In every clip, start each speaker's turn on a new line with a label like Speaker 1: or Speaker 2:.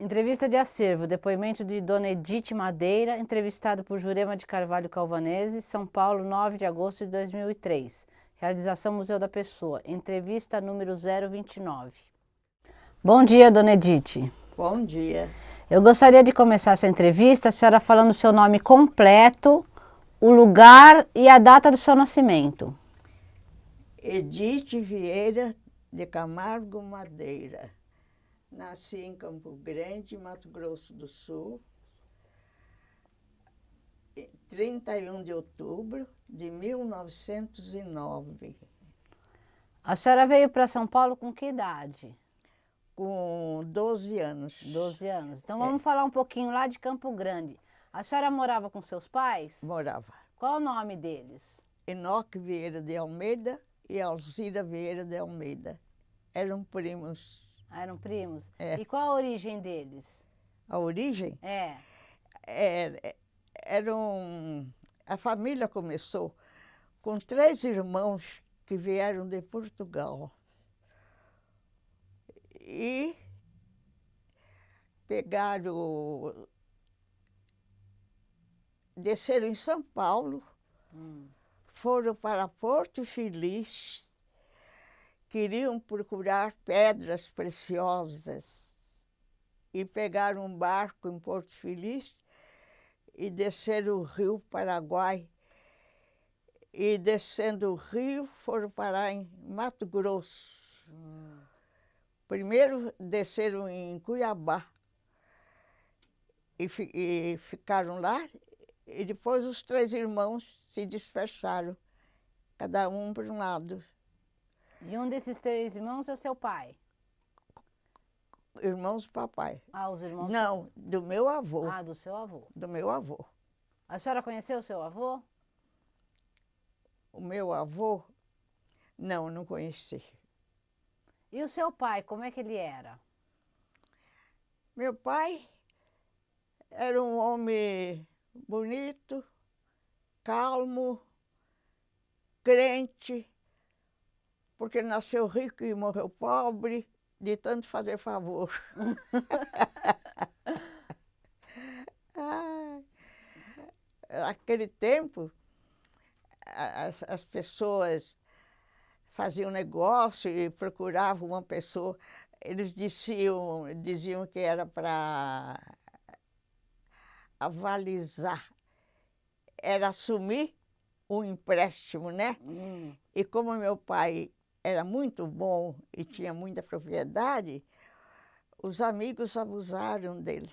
Speaker 1: Entrevista de acervo, depoimento de Dona Edith Madeira, entrevistado por Jurema de Carvalho Calvanese, São Paulo, 9 de agosto de 2003. Realização Museu da Pessoa, entrevista número 029. Bom dia, Dona Edith.
Speaker 2: Bom dia.
Speaker 1: Eu gostaria de começar essa entrevista, a senhora falando o seu nome completo, o lugar e a data do seu nascimento.
Speaker 2: Edith Vieira de Camargo Madeira. Nasci em Campo Grande, Mato Grosso do Sul, 31 de outubro de 1909.
Speaker 1: A senhora veio para São Paulo com que idade?
Speaker 2: Com 12 anos.
Speaker 1: 12 anos. Então vamos falar um pouquinho lá de Campo Grande. A senhora morava com seus pais?
Speaker 2: Morava.
Speaker 1: Qual o nome deles?
Speaker 2: Enoque Vieira de Almeida e Alzira Vieira de Almeida. Eram primos.
Speaker 1: Eram primos?
Speaker 2: É.
Speaker 1: E qual a origem deles?
Speaker 2: A origem? A família começou com 3 irmãos que vieram de Portugal. E desceram em São Paulo, foram para Porto Feliz, queriam procurar pedras preciosas e pegaram um barco em Porto Feliz e desceram o rio Paraguai. E descendo o rio foram parar em Mato Grosso. Primeiro desceram em Cuiabá e ficaram lá, e depois os 3 irmãos se dispersaram, cada um por um lado.
Speaker 1: E um desses 3 irmãos é o seu pai?
Speaker 2: Irmãos do papai.
Speaker 1: Ah, os irmãos...
Speaker 2: Não, do meu avô.
Speaker 1: Ah, do seu avô.
Speaker 2: Do meu avô.
Speaker 1: A senhora conheceu o seu avô?
Speaker 2: O meu avô? Não conheci.
Speaker 1: E o seu pai, como é que ele era?
Speaker 2: Meu pai era um homem bonito, calmo, crente, porque nasceu rico e morreu pobre, de tanto fazer favor. Naquele tempo, as pessoas faziam negócio e procuravam uma pessoa, eles diziam que era para avalizar, era assumir um empréstimo, né? E como meu pai era muito bom e tinha muita propriedade, os amigos abusaram dele.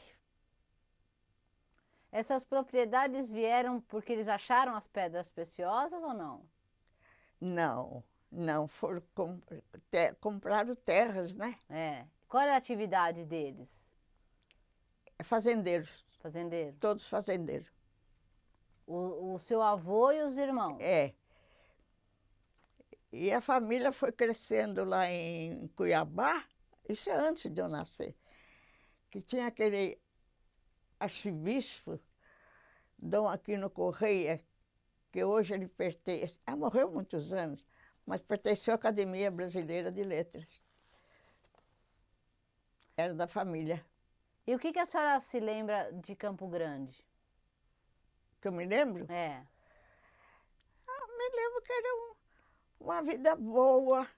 Speaker 1: Essas propriedades vieram porque eles acharam as pedras preciosas ou não?
Speaker 2: Não, foram compraram terras, né?
Speaker 1: Qual era a atividade deles?
Speaker 2: Fazendeiros.
Speaker 1: Fazendeiro?
Speaker 2: Todos fazendeiros.
Speaker 1: O seu avô e os irmãos?
Speaker 2: E a família foi crescendo lá em Cuiabá, isso é antes de eu nascer, que tinha aquele arcebispo, Dom Aquino Correia, que hoje ele pertence, morreu há muitos anos, mas pertenceu à Academia Brasileira de Letras. Era da família.
Speaker 1: E o que a senhora se lembra de Campo Grande?
Speaker 2: Que eu me lembro? Me lembro que era uma vida boa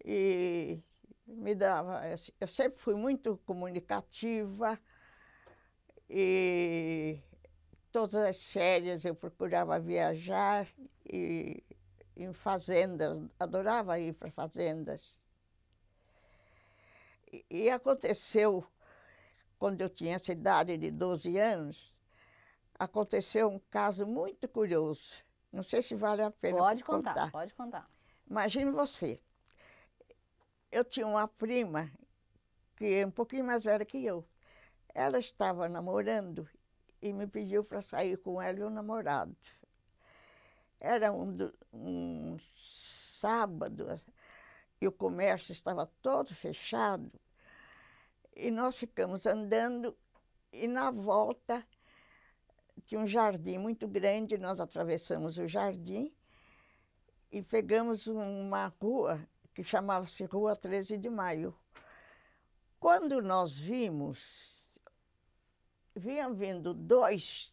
Speaker 2: e me dava... Eu sempre fui muito comunicativa e todas as férias eu procurava viajar e em fazendas, adorava ir para fazendas. E aconteceu, quando eu tinha essa idade de 12 anos, aconteceu um caso muito curioso. Não sei se vale a pena contar.
Speaker 1: Pode contar.
Speaker 2: Imagine você, eu tinha uma prima que é um pouquinho mais velha que eu. Ela estava namorando e me pediu para sair com ela e o namorado. Era um sábado e o comércio estava todo fechado. E nós ficamos andando e na volta tinha um jardim muito grande, nós atravessamos o jardim e pegamos uma rua que chamava-se Rua 13 de Maio, quando nós vimos, vinham vindo dois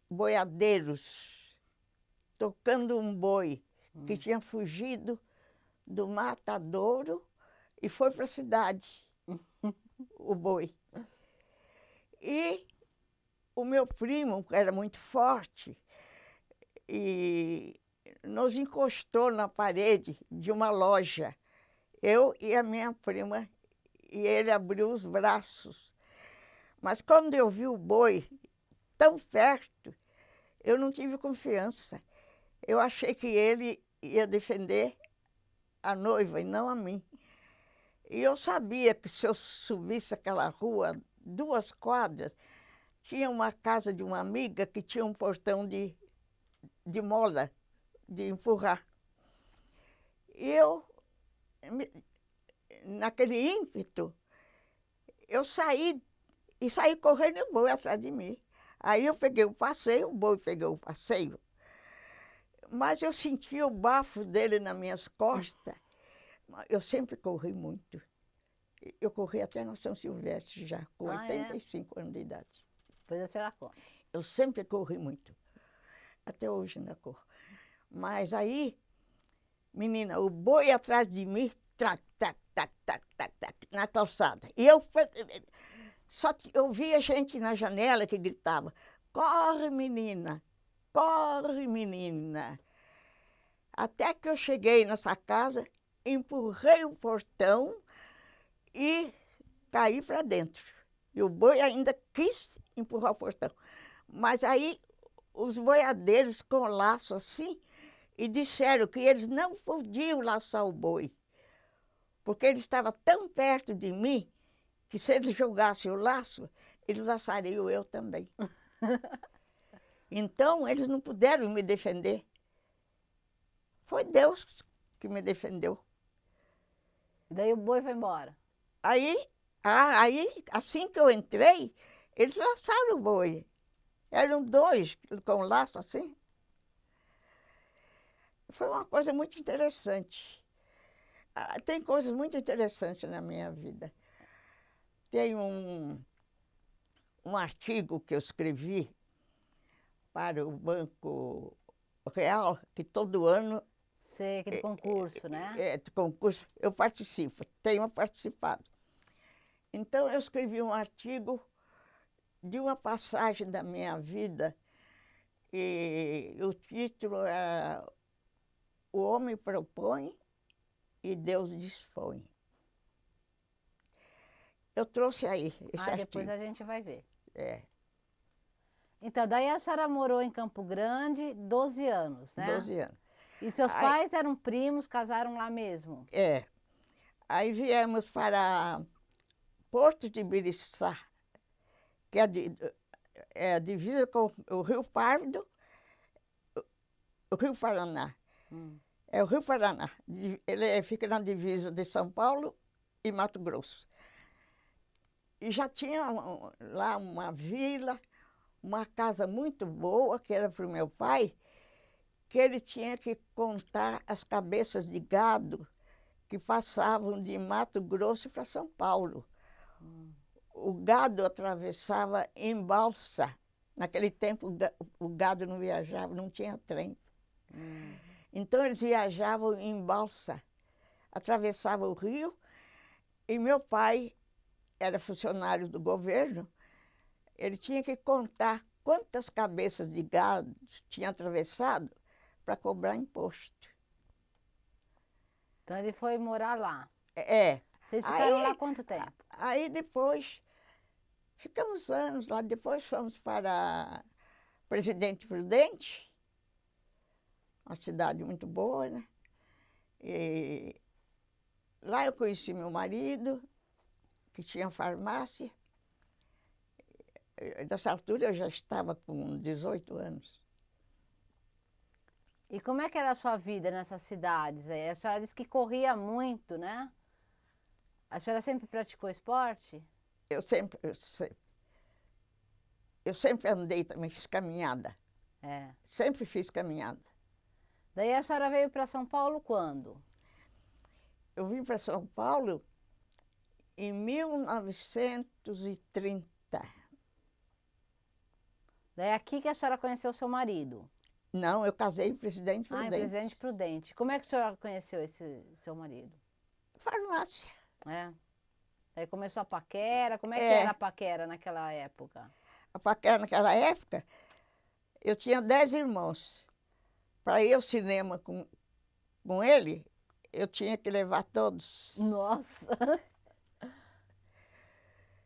Speaker 2: boiadeiros tocando um boi que tinha fugido do matadouro e foi para a cidade, o boi. E o meu primo, que era muito forte, e nos encostou na parede de uma loja, eu e a minha prima, e ele abriu os braços. Mas quando eu vi o boi tão perto, eu não tive confiança. Eu achei que ele ia defender a noiva e não a mim. E eu sabia que se eu subisse aquela rua, 2 quadras, tinha uma casa de uma amiga que tinha um portão de mola, de empurrar. E eu, naquele ímpeto, eu saí correndo e o boi atrás de mim. Aí eu peguei o passeio, o boi pegou o passeio. Mas eu senti o bafo dele nas minhas costas. Eu sempre corri muito. Eu corri até na São Silvestre já, com 85 anos de idade.
Speaker 1: Depois a senhora conta.
Speaker 2: Eu sempre corri muito. Até hoje ainda corro. Mas aí, menina, o boi atrás de mim, trac, tac, tac, tac, tac, tac, na calçada. E eu... Só que eu via gente na janela que gritava: corre, menina! Corre, menina! Até que eu cheguei nessa casa, empurrei o portão e caí para dentro. E o boi ainda quis empurrar o portão. Mas aí os boiadeiros com o laço assim, e disseram que eles não podiam laçar o boi, porque ele estava tão perto de mim que se eles jogassem o laço, eles laçariam eu também. Então, eles não puderam me defender. Foi Deus que me defendeu.
Speaker 1: E daí o boi foi embora?
Speaker 2: Aí, assim que eu entrei, eles laçaram o boi. Eram 2 com laço assim. Foi uma coisa muito interessante. Tem coisas muito interessantes na minha vida. Tem um artigo que eu escrevi para o Banco Real, que todo ano...
Speaker 1: Sei, aquele concurso, né?
Speaker 2: Concurso, eu participo, tenho participado. Então, eu escrevi um artigo de uma passagem da minha vida, e o título é O Homem Propõe e Deus Dispõe. Eu trouxe aí esse artigo.
Speaker 1: Depois a gente vai ver.
Speaker 2: É.
Speaker 1: Então, daí a senhora morou em Campo Grande 12 anos, né?
Speaker 2: 12 anos.
Speaker 1: E seus pais eram primos, casaram lá mesmo?
Speaker 2: É. Aí viemos para Porto de Ibiriçá, que é a divisa com o Rio Pardo, o Rio Paraná. É o Rio Paraná. Ele fica na divisa de São Paulo e Mato Grosso. E já tinha lá uma vila, uma casa muito boa, que era para o meu pai, que ele tinha que contar as cabeças de gado que passavam de Mato Grosso para São Paulo. O gado atravessava em balsa. Naquele tempo o gado não viajava, não tinha trem. Então eles viajavam em balsa, atravessavam o rio, e meu pai era funcionário do governo, ele tinha que contar quantas cabeças de gado tinha atravessado para cobrar imposto.
Speaker 1: Então ele foi morar lá.
Speaker 2: É.
Speaker 1: Vocês ficaram lá quanto tempo?
Speaker 2: Aí depois, ficamos anos lá, depois fomos para Presidente Prudente, uma cidade muito boa, né? E lá eu conheci meu marido, que tinha farmácia. Nessa altura eu já estava com 18 anos.
Speaker 1: E como é que era a sua vida nessas cidades aí? A senhora disse que corria muito, né? A senhora sempre praticou esporte?
Speaker 2: Eu sempre andei também, fiz caminhada.
Speaker 1: É.
Speaker 2: Sempre fiz caminhada.
Speaker 1: Daí a senhora veio para São Paulo quando?
Speaker 2: eu vim para São Paulo em 1930.
Speaker 1: Daí é aqui que a senhora conheceu o seu marido?
Speaker 2: Não, eu casei em Presidente
Speaker 1: Ah, em
Speaker 2: Prudente.
Speaker 1: Presidente Prudente. Como é que a senhora conheceu esse seu marido?
Speaker 2: Farmácia.
Speaker 1: É. Aí começou a paquera. Como é que
Speaker 2: É.
Speaker 1: era a paquera naquela época?
Speaker 2: A paquera naquela época, eu tinha 10 irmãos. Para ir ao cinema com ele, eu tinha que levar todos.
Speaker 1: Nossa!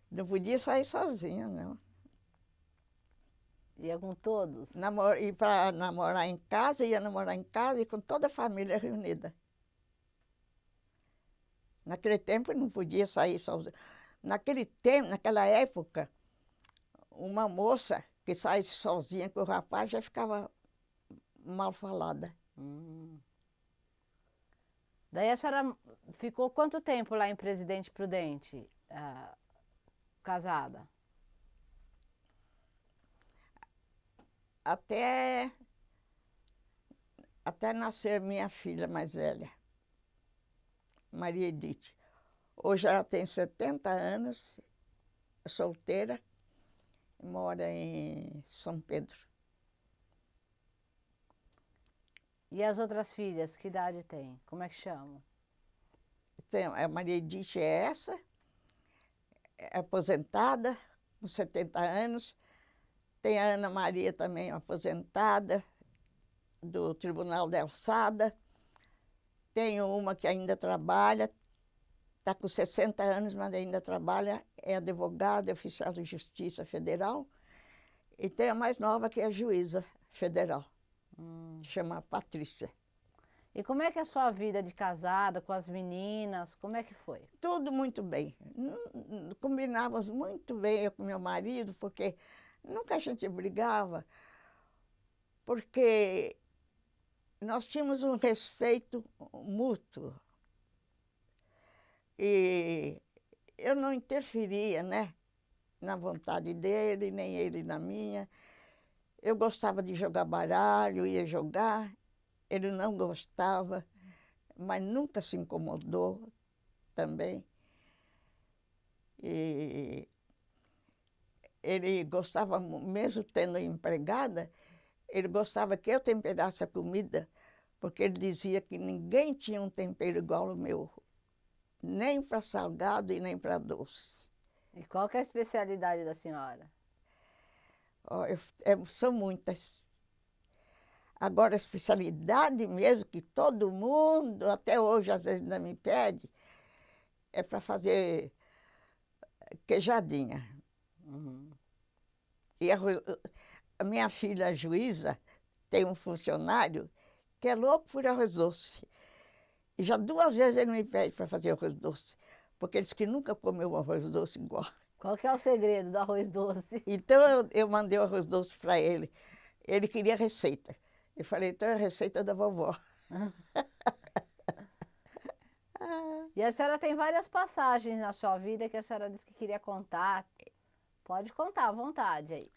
Speaker 2: Não podia sair sozinha, não.
Speaker 1: Ia com todos?
Speaker 2: E para namorar em casa, ia namorar em casa e com toda a família reunida. Naquele tempo não podia sair sozinha. Naquele tempo, naquela época, uma moça que saísse sozinha com o rapaz já ficava mal falada.
Speaker 1: Daí a senhora ficou quanto tempo lá em Presidente Prudente, casada?
Speaker 2: Até nascer minha filha mais velha, Maria Edith. Hoje ela tem 70 anos, é solteira, mora em São Pedro.
Speaker 1: E as outras filhas, que idade tem? Como é que chamam?
Speaker 2: A Maria Edith é essa, é aposentada, com 70 anos. Tem a Ana Maria também, aposentada, do Tribunal da Alçada. Tenho uma que ainda trabalha, está com 60 anos, mas ainda trabalha, é advogada, é oficial de Justiça Federal. E tem a mais nova, que é a juíza federal, chama Patrícia.
Speaker 1: E como é que é a sua vida de casada, com as meninas, como é que foi?
Speaker 2: Tudo muito bem. Combinávamos muito bem eu com meu marido, porque nunca a gente brigava, porque nós tínhamos um respeito mútuo. E eu não interferia, né, na vontade dele, nem ele na minha. Eu gostava de jogar baralho, ia jogar. Ele não gostava, mas nunca se incomodou também. E ele gostava, mesmo tendo empregada, ele gostava que eu temperasse a comida, porque ele dizia que ninguém tinha um tempero igual ao meu, nem para salgado e nem para doce.
Speaker 1: E qual que é a especialidade da senhora?
Speaker 2: São muitas. Agora, a especialidade mesmo, que todo mundo, até hoje, às vezes ainda me pede, é para fazer queijadinha. E a minha filha, a juíza, tem um funcionário que é louco por arroz doce. E já 2 vezes ele me pede para fazer arroz doce, porque ele disse que nunca comeu um arroz doce igual.
Speaker 1: Qual que é o segredo do arroz doce?
Speaker 2: Então eu mandei o arroz doce para ele. Ele queria receita. Eu falei, então é a receita da vovó.
Speaker 1: E a senhora tem várias passagens na sua vida que a senhora disse que queria contar. Pode contar à vontade aí.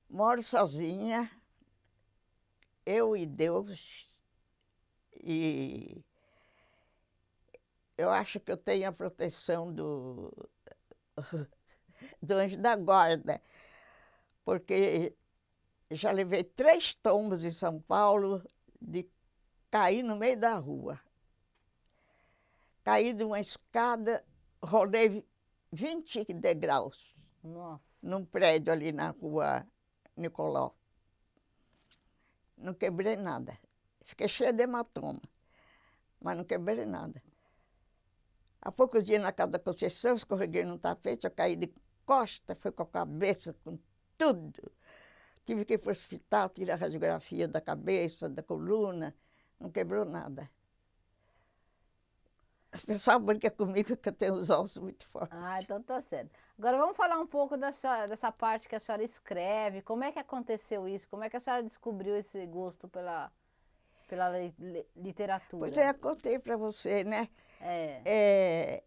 Speaker 2: Moro sozinha, eu e Deus, e eu acho que eu tenho a proteção do anjo da guarda, porque já levei 3 tombos em São Paulo de cair no meio da rua. Caí de uma escada, rolei 20 degraus.
Speaker 1: Nossa.
Speaker 2: Num prédio ali na rua Nicolau. Não quebrei nada. Fiquei cheia de hematoma, mas não quebrei nada. Há poucos dias, na casa da Conceição, escorreguei num tapete, eu caí de costa, fui com a cabeça, com tudo. Tive que ir para o hospital, tirar a radiografia da cabeça, da coluna, não quebrou nada. O pessoal brinca comigo que eu tenho os ossos muito fortes.
Speaker 1: Ah, então tá certo. Agora vamos falar um pouco dessa parte que a senhora escreve. Como é que aconteceu isso? Como é que a senhora descobriu esse gosto pela literatura?
Speaker 2: Pois é, eu contei para você, né? É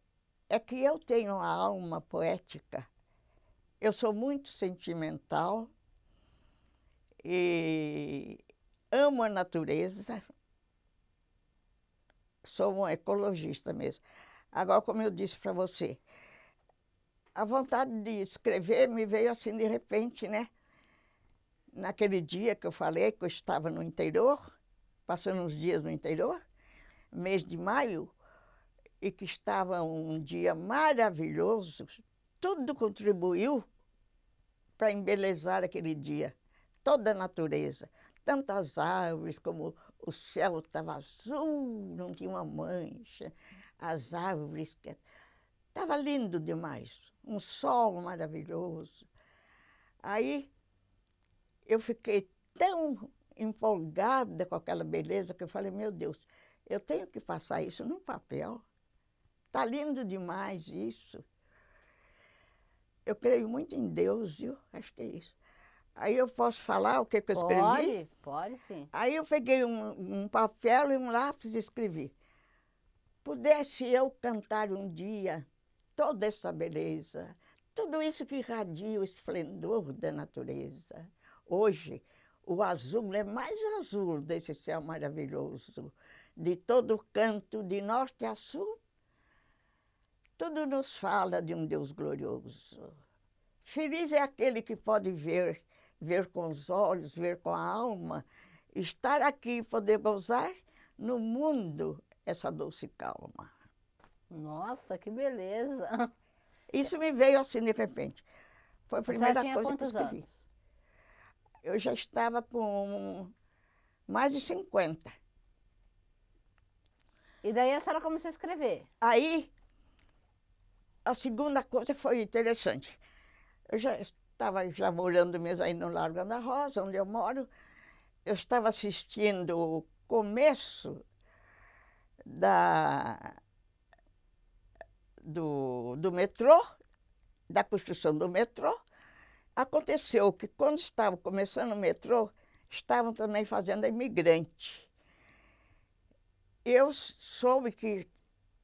Speaker 2: que eu tenho uma alma poética. Eu sou muito sentimental e amo a natureza. sou um ecologista mesmo. Agora, como eu disse para você, a vontade de escrever me veio assim de repente, né? Naquele dia que eu falei que eu estava no interior, passando uns dias no interior, mês de maio, e que estava um dia maravilhoso, tudo contribuiu para embelezar aquele dia, toda a natureza, tantas árvores, como o céu estava azul, não tinha uma mancha, as árvores, estava lindo demais, um sol maravilhoso. Aí eu fiquei tão empolgada com aquela beleza que eu falei, meu Deus, eu tenho que passar isso num papel. Está lindo demais isso. Eu creio muito em Deus, viu? Acho que é isso. Aí eu posso falar o que eu escrevi?
Speaker 1: Pode sim.
Speaker 2: Aí eu peguei um papel e um lápis e escrevi. Pudesse eu cantar um dia toda essa beleza, tudo isso que irradia o esplendor da natureza. Hoje, o azul é mais azul desse céu maravilhoso. De todo canto, de norte a sul, tudo nos fala de um Deus glorioso. Feliz é aquele que pode ver, ver com os olhos, ver com a alma, estar aqui e poder gozar no mundo essa doce calma.
Speaker 1: Nossa, que beleza!
Speaker 2: Isso me veio assim de repente. Foi a
Speaker 1: A senhora
Speaker 2: primeira
Speaker 1: tinha
Speaker 2: coisa que eu
Speaker 1: quantos
Speaker 2: escrevi.
Speaker 1: anos?
Speaker 2: Eu já estava com mais de 50.
Speaker 1: E daí a senhora começou a escrever?
Speaker 2: Aí, a segunda coisa foi interessante. Eu já estava já morando mesmo aí no Largo da Rosa, onde eu moro. Eu estava assistindo o começo do metrô, da construção do metrô. Aconteceu que quando estava começando o metrô, estavam também fazendo a Imigrante. Eu soube que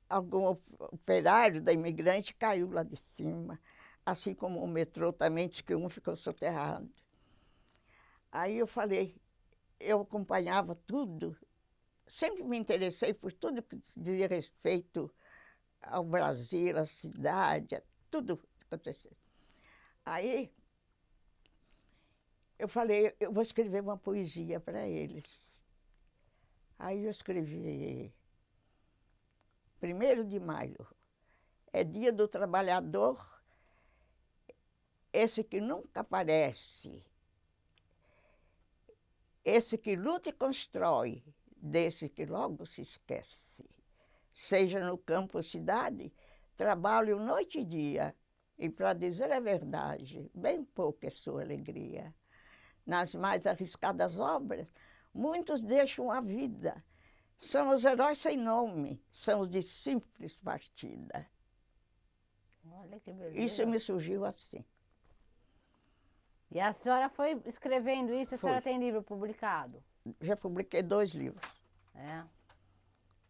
Speaker 2: algum operário da Imigrante caiu lá de cima, assim como o metrô também disse que um ficou soterrado. Aí eu falei, eu acompanhava tudo, sempre me interessei por tudo que dizia respeito ao Brasil, à cidade, a tudo que aconteceu. Aí eu falei, eu vou escrever uma poesia para eles. Aí eu escrevi 1º de maio, é dia do trabalhador, esse que nunca aparece, esse que luta e constrói, desse que logo se esquece. Seja no campo ou cidade, trabalho noite e dia, e para dizer a verdade, bem pouca é sua alegria. Nas mais arriscadas obras, muitos deixam a vida. São os heróis sem nome, são os de simples partida.
Speaker 1: Olha que beleza.
Speaker 2: Isso me surgiu assim.
Speaker 1: E a senhora foi escrevendo isso, a senhora
Speaker 2: Foi.
Speaker 1: tem livro publicado?
Speaker 2: Já publiquei 2 livros.
Speaker 1: É.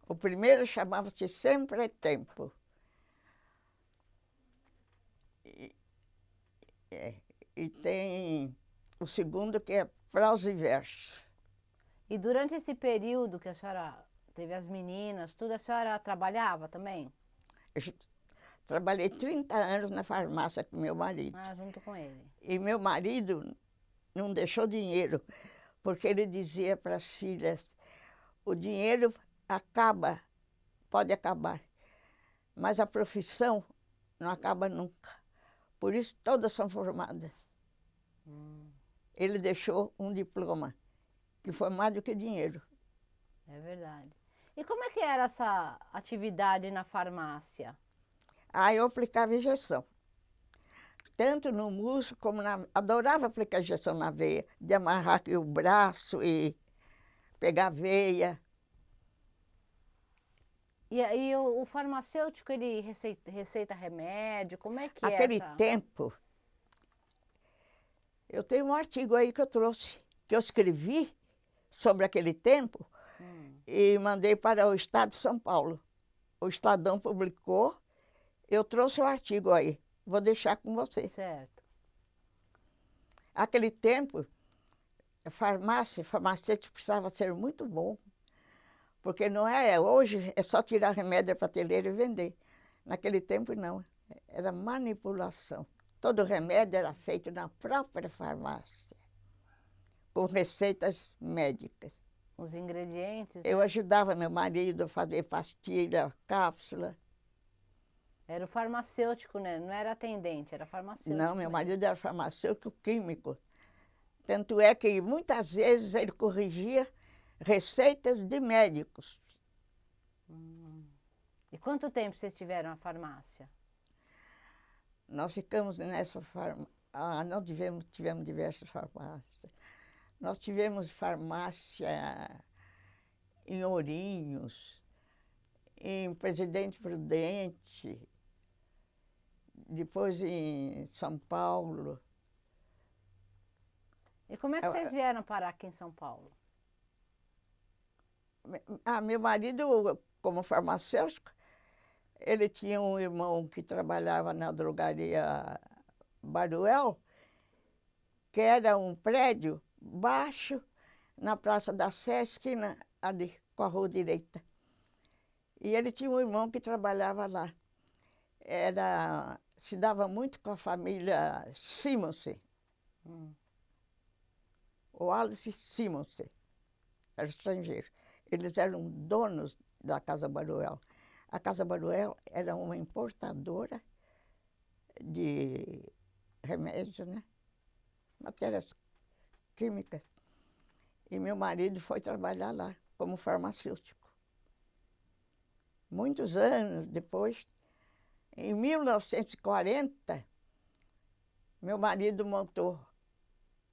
Speaker 2: O primeiro chamava-se Sempre é Tempo. E tem o segundo que é Prosa e Verso.
Speaker 1: E durante esse período que a senhora teve as meninas, tudo, a senhora trabalhava também?
Speaker 2: Eu trabalhei 30 anos na farmácia com meu marido.
Speaker 1: Ah, junto com ele.
Speaker 2: E meu marido não deixou dinheiro, porque ele dizia para as filhas, o dinheiro acaba, pode acabar, mas a profissão não acaba nunca. Por isso todas são formadas. Ele deixou um diploma, que foi mais do que dinheiro.
Speaker 1: É verdade. E como é que era essa atividade na farmácia?
Speaker 2: Aí eu aplicava injeção. Tanto no músculo como adorava aplicar injeção na veia, de amarrar aqui o braço e pegar a veia.
Speaker 1: E aí o farmacêutico, ele receita remédio, como é que é
Speaker 2: Aquele
Speaker 1: essa?
Speaker 2: tempo, eu tenho um artigo aí que eu trouxe, que eu escrevi sobre aquele tempo e mandei para o Estado de São Paulo. O Estadão publicou, eu trouxe o artigo aí, vou deixar com você.
Speaker 1: Certo.
Speaker 2: Aquele tempo, farmacêutico precisava ser muito bom, Porque não é, hoje é só tirar remédio da prateleira e vender. Naquele tempo não, era manipulação. Todo remédio era feito na própria farmácia, com receitas médicas.
Speaker 1: Os ingredientes,
Speaker 2: Eu
Speaker 1: né?
Speaker 2: ajudava meu marido a fazer pastilha, cápsula.
Speaker 1: Era o farmacêutico, né? Não era atendente, era farmacêutico
Speaker 2: Não, meu
Speaker 1: mesmo.
Speaker 2: marido era farmacêutico químico. Tanto é que muitas vezes ele corrigia receitas de médicos.
Speaker 1: E quanto tempo vocês tiveram a farmácia?
Speaker 2: Nós ficamos nessa farmácia. Ah, não tivemos diversas farmácias. Nós tivemos farmácia em Ourinhos, em Presidente Prudente, depois em São Paulo.
Speaker 1: E como é que vocês vieram parar aqui em São Paulo?
Speaker 2: Meu marido, como farmacêutico, ele tinha um irmão que trabalhava na drogaria Baruel, que era um prédio baixo na Praça da Sé, esquina ali, com a rua direita. E ele tinha um irmão que trabalhava lá. Se dava muito com a família Simonsen, o Alice Simonsen, era estrangeiro. Eles eram donos da Casa Baruel. A Casa Baruel era uma importadora de remédios, né? Matérias químicas. E meu marido foi trabalhar lá como farmacêutico. Muitos anos depois, em 1940, meu marido montou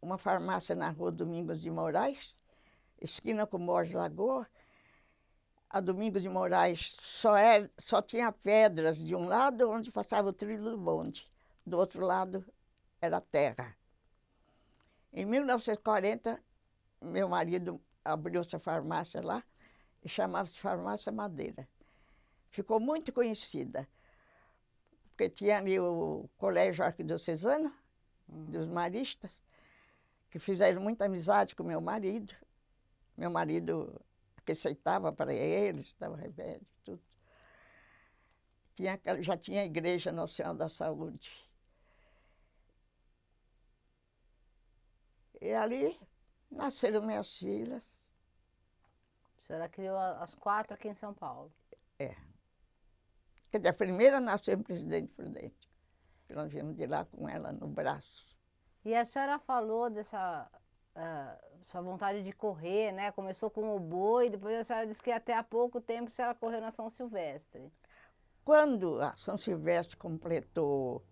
Speaker 2: uma farmácia na rua Domingos de Moraes, esquina com Borges Lagoa. A Domingos de Moraes só tinha pedras de um lado, onde passava o trilho do bonde. Do outro lado era terra. Em 1940, meu marido abriu essa farmácia lá e chamava-se Farmácia Madeira. Ficou muito conhecida, porque tinha ali o Colégio Arquidiocesano, dos Maristas, que fizeram muita amizade com meu marido. Meu marido receitava para eles, dava remédio, tudo. Já tinha a Igreja Nacional da Saúde. E ali nasceram minhas filhas.
Speaker 1: A senhora criou as 4 aqui em São Paulo.
Speaker 2: É. Quer dizer, a primeira nasceu em Presidente Prudente, que nós viemos de lá com ela no braço.
Speaker 1: E a senhora falou dessa sua vontade de correr, né? Começou com o boi, depois a senhora disse que até há pouco tempo a senhora correu na São Silvestre.
Speaker 2: Quando a São Silvestre completou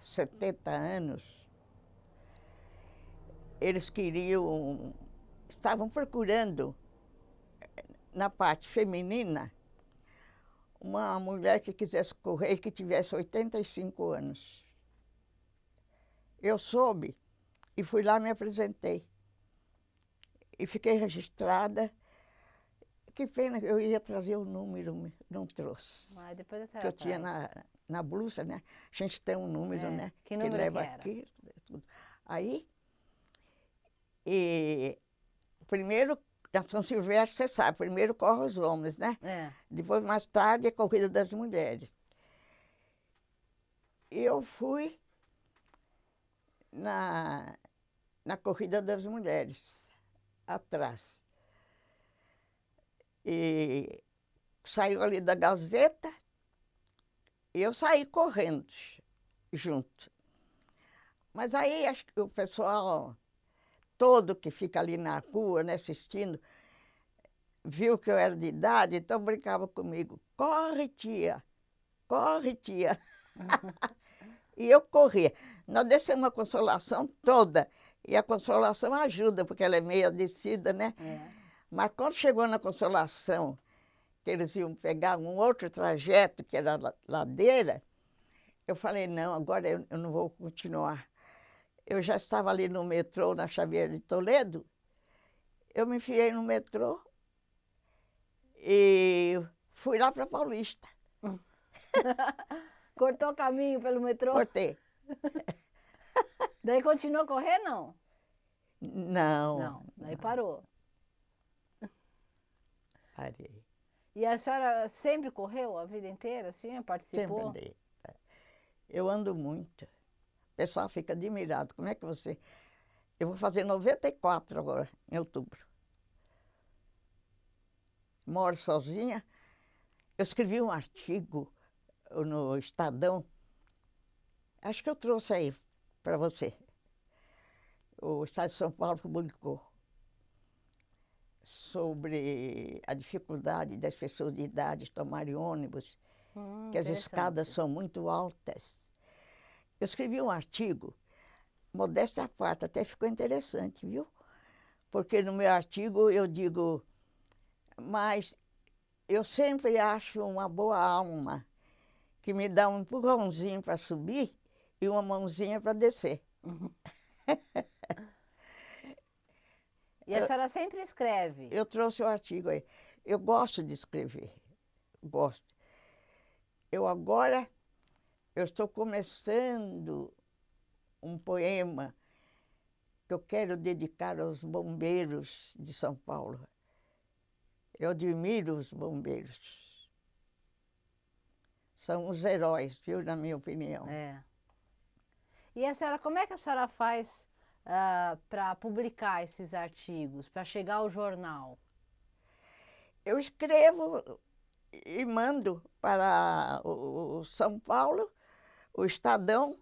Speaker 2: 70 anos, eles estavam procurando, na parte feminina, uma mulher que quisesse correr e que tivesse 85 anos. Eu soube e fui lá e me apresentei. E fiquei registrada. Que pena, eu ia trazer o número, não trouxe.
Speaker 1: Mas depois a
Speaker 2: Que
Speaker 1: senhora
Speaker 2: eu tinha
Speaker 1: traz.
Speaker 2: na blusa, né? A gente tem um número, né?
Speaker 1: Que número
Speaker 2: leva
Speaker 1: que era?
Speaker 2: aqui, tudo. Aí, primeiro, na São Silvestre, você sabe, primeiro corre os homens, né?
Speaker 1: É.
Speaker 2: Depois, mais tarde, a corrida das mulheres. E eu fui na corrida das mulheres, atrás. E saiu ali da Gazeta e eu saí correndo junto. Mas aí acho que o pessoal todo que fica ali na rua, né, assistindo, viu que eu era de idade, então brincava comigo. Corre, tia! Corre, tia! E eu corria. Nós descemos a Consolação toda. E a Consolação ajuda, porque ela é meia descida, né?
Speaker 1: É.
Speaker 2: Mas quando chegou na Consolação, que eles iam pegar um outro trajeto, que era ladeira, eu falei, não, agora eu não vou continuar. Eu já estava ali no metrô, na Xavier de Toledo, eu me enfiei no metrô e fui lá para Paulista.
Speaker 1: Cortou o caminho pelo metrô?
Speaker 2: Cortei.
Speaker 1: Daí continuou a correr, não?
Speaker 2: Não.
Speaker 1: Não, daí parou.
Speaker 2: parei.
Speaker 1: E a senhora sempre correu a vida inteira, assim, participou?
Speaker 2: Sempre andei. Eu ando muito. O pessoal fica admirado. Como é que você... Eu vou fazer 94 agora, em outubro. Moro sozinha. Eu escrevi um artigo no Estadão. Acho que eu trouxe aí para você. O Estado de São Paulo publicou sobre a dificuldade das pessoas de idade tomarem ônibus, que as escadas são muito altas. Eu escrevi um artigo, modéstia à parte, até ficou interessante, viu? Porque no meu artigo eu digo, mas eu sempre acho uma boa alma que me dá um empurrãozinho para subir e uma mãozinha para descer.
Speaker 1: E a senhora sempre escreve?
Speaker 2: Eu trouxe o artigo aí. Eu gosto de escrever, gosto. Eu estou começando um poema que eu quero dedicar aos bombeiros de São Paulo. Eu admiro os bombeiros. São os heróis, viu, na minha opinião.
Speaker 1: É. E a senhora, como é que a senhora faz para publicar esses artigos, para chegar ao jornal?
Speaker 2: Eu escrevo e mando para o São Paulo, o Estadão.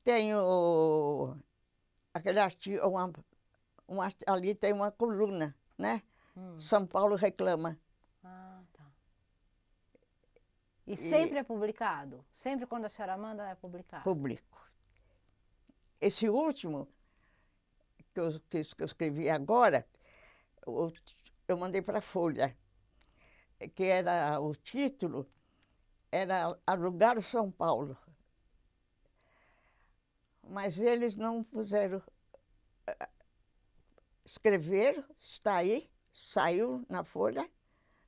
Speaker 2: Tenho aquele artigo, ali tem uma coluna, né? São Paulo reclama.
Speaker 1: Ah, tá. E sempre é publicado? Sempre quando a senhora manda é publicado?
Speaker 2: Publico. Esse último, que eu escrevi agora, eu mandei para a Folha, que era o título, era Alugar São Paulo. Mas eles não puseram. Escreveram, está aí, saiu na Folha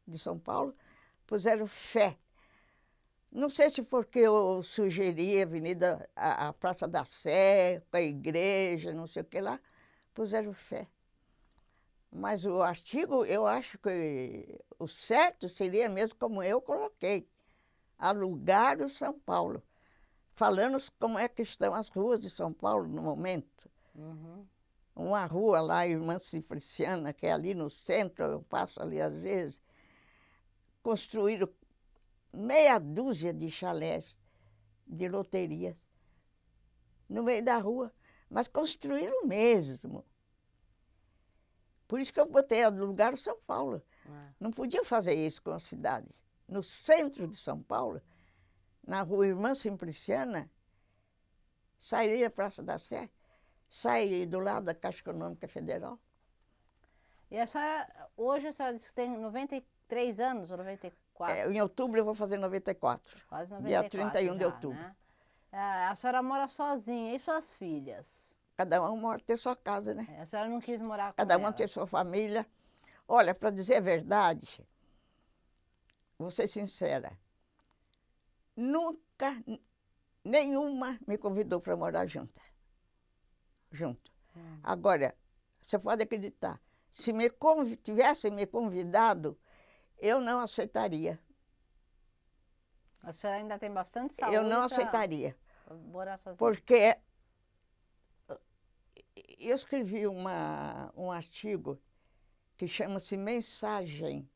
Speaker 2: de São Paulo, puseram fé. Não sei se porque eu sugeri a Praça da Sé, a igreja, não sei o que lá, puseram fé. Mas o artigo, eu acho que o certo seria mesmo como eu coloquei, alugar o São Paulo, falando como é que estão as ruas de São Paulo no momento. Uma rua lá, Irmã Cipriciana, que é ali no centro, eu passo ali às vezes, construíram meia dúzia de chalés, de loterias, no meio da rua, mas construíram mesmo. Por isso que eu botei alugar o São Paulo. Não podia fazer isso com a cidade. No centro de São Paulo, na rua Irmã Simpliciana, sairia a Praça da Sé, sai do lado da Caixa Econômica Federal.
Speaker 1: E a senhora, hoje a senhora disse que tem 93 anos ou 94?
Speaker 2: Em outubro eu vou fazer 94.
Speaker 1: Quase 94
Speaker 2: dia 31 de
Speaker 1: já,
Speaker 2: outubro.
Speaker 1: né? A senhora mora sozinha, e suas filhas?
Speaker 2: Cada uma tem sua casa, né?
Speaker 1: A senhora não quis morar com
Speaker 2: Cada uma
Speaker 1: elas?
Speaker 2: tem sua família. Olha, para dizer a verdade, vou ser sincera, nunca nenhuma me convidou para morar junto. Agora, você pode acreditar, se tivessem me convidado, eu não aceitaria.
Speaker 1: A senhora ainda tem bastante saúde?
Speaker 2: Eu não aceitaria.
Speaker 1: Pra morar sozinha?
Speaker 2: Porque eu escrevi um artigo que chama-se Mensagem.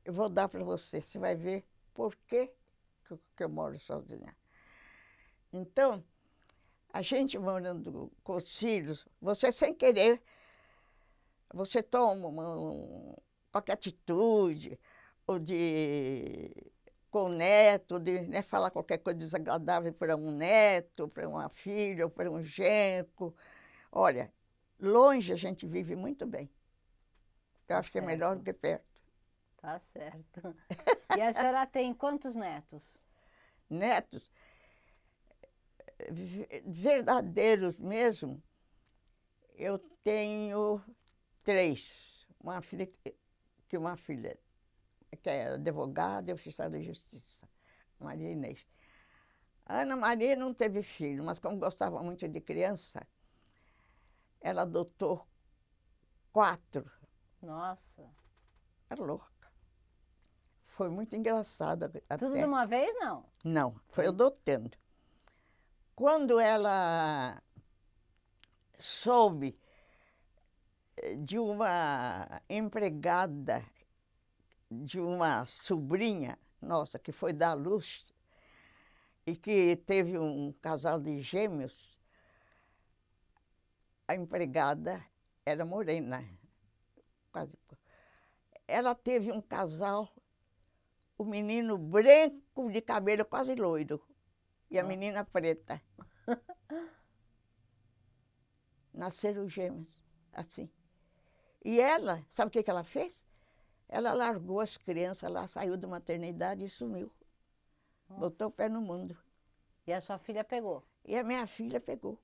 Speaker 2: Eu vou dar para você vai ver por que eu moro sozinha. Então, a gente morando com os filhos, você sem querer, você toma qualquer atitude, ou com o neto, de falar qualquer coisa desagradável para um neto, para uma filha, ou para um genro. Olha, longe a gente vive muito bem. Eu acho que é melhor do que perto.
Speaker 1: Tá certo. E a senhora tem quantos netos?
Speaker 2: Netos? Verdadeiros mesmo, eu tenho 3. Uma filha que é advogada e oficial de justiça, Maria Inês. A Ana Maria não teve filho, mas como gostava muito de criança, ela adotou 4.
Speaker 1: Nossa!
Speaker 2: Tá louca. Foi muito engraçado até.
Speaker 1: Tudo de uma vez, não?
Speaker 2: Não, foi adotando. Quando ela soube de uma empregada, de uma sobrinha nossa, que foi dar à luz, e que teve um casal de gêmeos, a empregada era morena, quase. Ela teve um casal, o menino branco de cabelo quase loiro e a menina preta. Nasceram gêmeos, assim. E ela, sabe o que ela fez? Ela largou as crianças lá, saiu da maternidade e sumiu.
Speaker 1: Nossa.
Speaker 2: Botou o pé no mundo.
Speaker 1: E a sua filha pegou?
Speaker 2: E a minha filha pegou.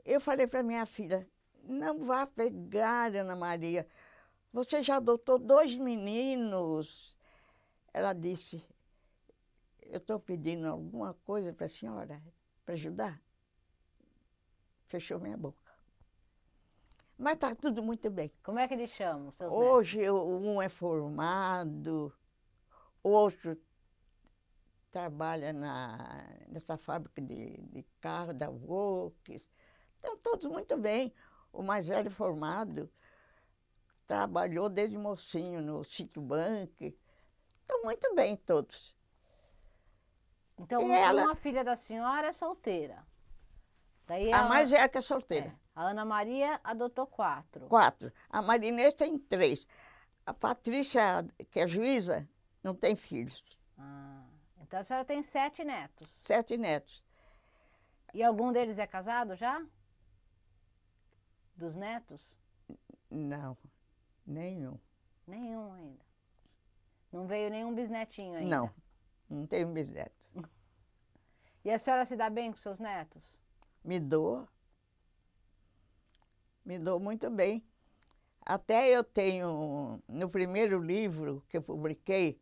Speaker 2: Eu falei para minha filha, não vá pegar, Ana Maria. Você já adotou 2 meninos. Ela disse, eu estou pedindo alguma coisa para a senhora, para ajudar. Fechou minha boca. Mas está tudo muito bem.
Speaker 1: Como é que eles chamam, os seus
Speaker 2: Hoje
Speaker 1: netos?
Speaker 2: um é formado, o outro trabalha nessa fábrica de carro da Volks. Estão todos muito bem. O mais velho formado trabalhou desde mocinho no Citibank. Estão muito bem todos.
Speaker 1: Então,
Speaker 2: E ela-
Speaker 1: uma filha da senhora é solteira. Daí
Speaker 2: A mais velha que é solteira.
Speaker 1: a Ana Maria adotou 4.
Speaker 2: 4. A Marinês tem 3. A Patrícia, que é juíza, não tem filhos.
Speaker 1: Ah, então a senhora tem 7 netos.
Speaker 2: 7 netos.
Speaker 1: E algum deles é casado já? Dos netos?
Speaker 2: Não, nenhum.
Speaker 1: Nenhum ainda. Não veio nenhum bisnetinho ainda?
Speaker 2: Não tenho bisneto.
Speaker 1: E a senhora se dá bem com seus netos?
Speaker 2: Me dou muito bem. Até eu tenho, no primeiro livro que eu publiquei,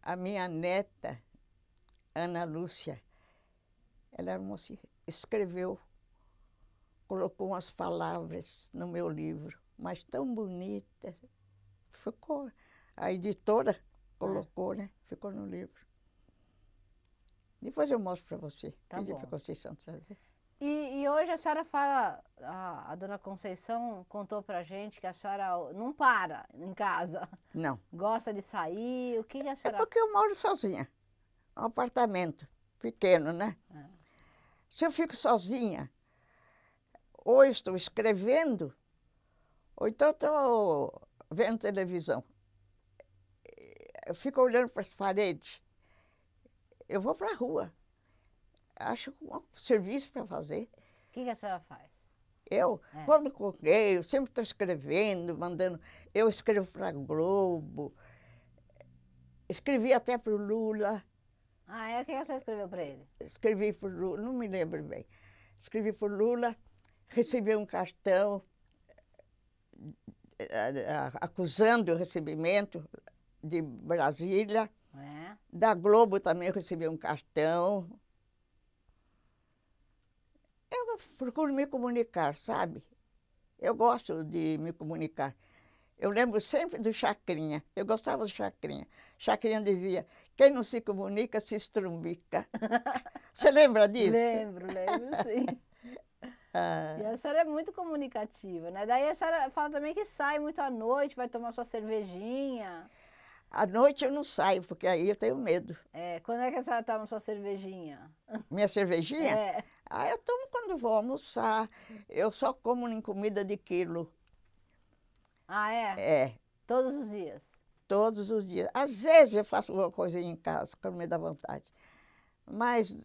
Speaker 2: a minha neta, Ana Lúcia, ela era moça, escreveu, colocou umas palavras no meu livro, mas tão bonita. Ficou, a editora colocou, né? Ficou no livro. Depois eu mostro para você.
Speaker 1: Tá
Speaker 2: Pedi
Speaker 1: bom.
Speaker 2: para Conceição trazer.
Speaker 1: E hoje a senhora fala, a dona Conceição contou pra gente que a senhora não para em casa,
Speaker 2: Não.
Speaker 1: gosta de sair, o que a
Speaker 2: É
Speaker 1: senhora...
Speaker 2: porque eu moro sozinha. Um apartamento pequeno, né?
Speaker 1: É.
Speaker 2: Se eu fico sozinha, ou estou escrevendo, ou então estou vendo televisão. Eu fico olhando para as paredes. Eu vou para a rua. Acho um serviço para fazer.
Speaker 1: O que a senhora faz?
Speaker 2: Eu
Speaker 1: É.
Speaker 2: vou no correio, sempre estou escrevendo, mandando. Eu escrevo para a Globo. Escrevi até para o Lula.
Speaker 1: Ah, é? O que a senhora escreveu pra ele?
Speaker 2: Escrevi para o Lula, não me lembro bem. Escrevi para o Lula, recebi um cartão acusando o recebimento de Brasília.
Speaker 1: É?
Speaker 2: Da Globo também eu recebi um cartão. Eu procuro me comunicar, sabe? Eu gosto de me comunicar. Eu lembro sempre do Chacrinha. Eu gostava do Chacrinha. Chacrinha dizia, quem não se comunica se estrumbica. Você lembra disso?
Speaker 1: Lembro sim. E a senhora é muito comunicativa, né? Daí a senhora fala também que sai muito à noite, vai tomar sua cervejinha.
Speaker 2: À noite eu não saio, porque aí eu tenho medo.
Speaker 1: É, quando é que a senhora toma sua cervejinha?
Speaker 2: Minha cervejinha?
Speaker 1: É.
Speaker 2: Ah, eu tomo quando vou almoçar. Eu só como em comida de quilo.
Speaker 1: Ah, é?
Speaker 2: É,
Speaker 1: Todos os dias?
Speaker 2: todos os dias. Às vezes eu faço alguma coisinha em casa, quando me dá vontade. Mas,